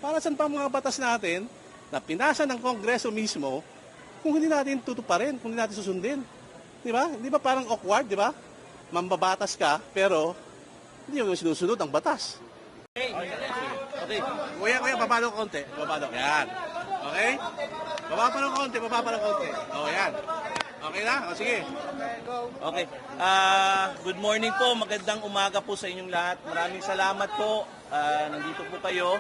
Para saan pa ang mga batas natin na pinasa ng Kongreso mismo kung hindi natin tutuparin, kung hindi natin susundin? Di ba? Di ba parang awkward, di ba? Mambabatas ka, pero hindi mo sinusunod ang batas. Okay. Kuya, babalo ko konti. Babalo. Yan. Okay? Baba pa ng konti, baba pa ng konti. O, yan. Okay na? O, sige. Okay. Good morning po. Magandang umaga po sa inyong lahat. Maraming salamat po. Nandito po kayo.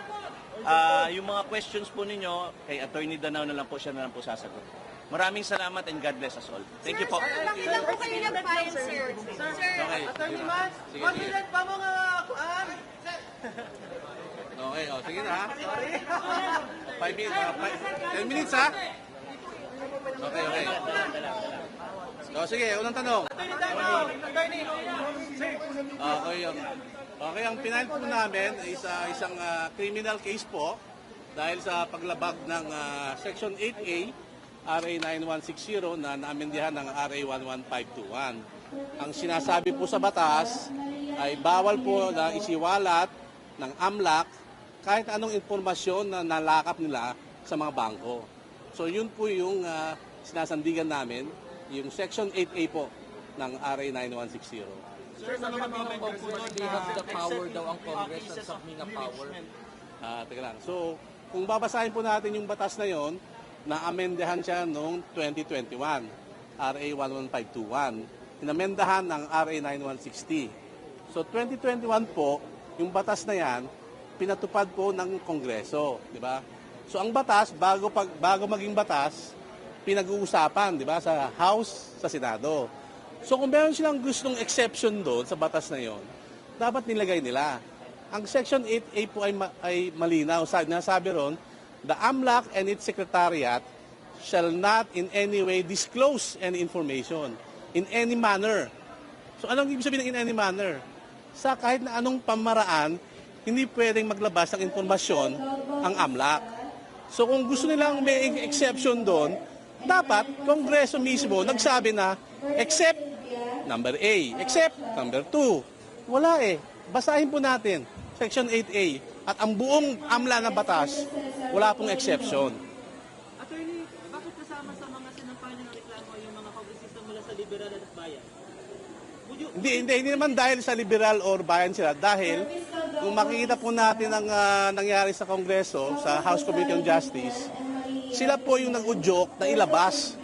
Yung mga questions po ninyo, kay Attorney Danao na lang po, siya na lang po sasagot. Maraming salamat and God bless us all. Thank you po. Ilan po kayo nag-file, sir? Okay. Attorney Mas, Sige, mabilan pa mga kuan. Okay, o, sige na ha. 5 minutes, 10 minutes ha. Okay, okay. O, sige, unang tanong. Okay, ang pinahal po namin is isang criminal case po dahil sa paglabag ng Section 8A, RA 9160 na naamendihan ng RA 11521. Ang sinasabi po sa batas ay bawal po na isiwalat ng AMLAC kahit anong informasyon na nalakap nila sa mga bangko. So yun po yung sinasandigan namin, yung Section 8A po ng RA 9160. Sir, sabi naman ng Congress, they have the power daw ang Congress ang subming power. Teka lang. So, kung babasahin po natin yung batas na yon, na-amendahan siya noong 2021, RA 11521. Inamendahan ng RA 9160. So, 2021 po, yung batas na yan, pinatupad po ng Kongreso, di ba? So, ang batas, bago maging batas, pinag-uusapan, di ba, sa House, sa Senado. So, kung meron silang gustong exception doon sa batas na yon, dapat nilagay nila. Ang Section 8A po ay malinaw. Nasabi ron, the AMLAC and its secretariat shall not in any way disclose any information in any manner. So anong ibig sabihin ng in any manner? Sa kahit na anong pamaraan, hindi pwedeng maglabas ng informasyon ang AMLAC. So kung gusto nilang may exception doon, dapat Kongreso mismo nagsabi na except number A, except number 2. Wala eh. Basahin po natin Section 8A. At ang buong AMLA na batas, wala pong exception. Attorney, bakit kasama sa mga sinampahan ng reklamo yung mga kongresista mula sa Liberal at Bayan? Hindi naman dahil sa liberal or bayan sila. Dahil kung makikita po natin ang nangyari sa Kongreso, sa House Committee on Justice, sila po yung nag-udyok na ilabas.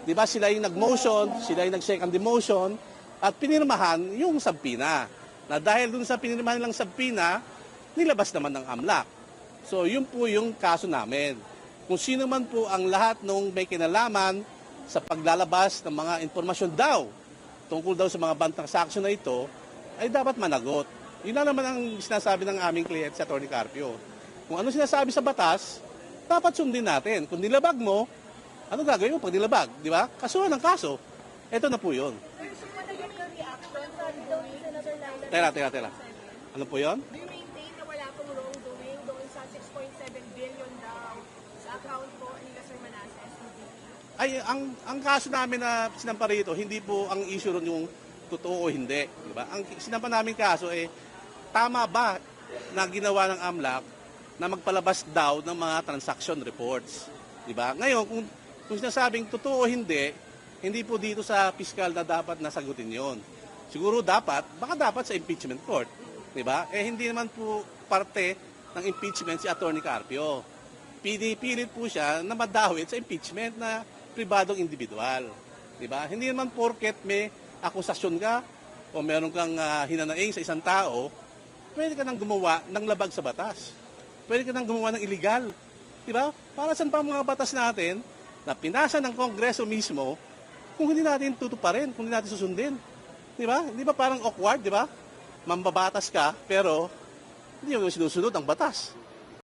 Di ba sila yung nag-motion, sila yung nag-second motion, at pinirmahan yung sabpina. Na dahil dun sa pinirmahan nilang sabpina, nilabas naman ng AMLAC. So yun po yung kaso namin. Kung sino man po ang lahat nung may kinalaman sa paglalabas ng mga informasyon daw tungkol daw sa mga bond transaction na ito, ay dapat managot. Yun na naman ang sinasabi ng aming kliyente si Atty. Carpio. Kung ano sinasabi sa batas, dapat sundin natin. Kung nilabag mo, ano gagawin mo pag nilabag? Di ba? Kasuhan ng kaso. Ito na po yun. Tera. Ano po yun? Do you maintain na wala pong wrongdoing doon sa 6.7 billion daw sa account po nila Sir Manasseh? Ay, ang kaso namin na sinampa rito, hindi po ang issue ron yung totoo o hindi. Diba? Ang sinampa namin kaso tama ba na ginawa ng AMLAC na magpalabas daw ng mga transaction reports? Diba? Ngayon, kung sinasabing totoo o hindi po dito sa piskal na dapat nasagutin yon. Siguro baka dapat sa impeachment court. Diba? Hindi naman po parte ng impeachment si Atty. Carpio. Pinipilit po siya na madawit sa impeachment na pribadong individual. Diba? Hindi naman porket may akusasyon ka o meron kang hinanaing sa isang tao, pwede ka nang gumawa ng labag sa batas. Pwede ka nang gumawa ng illegal. Diba? Para saan pa ang mga batas natin na pinasa ng Kongreso mismo kung hindi natin tutuparin, kung hindi natin susundin. Diba? Di ba parang awkward, di ba? Mambabatas ka, pero hindi mo sinusunod ang batas.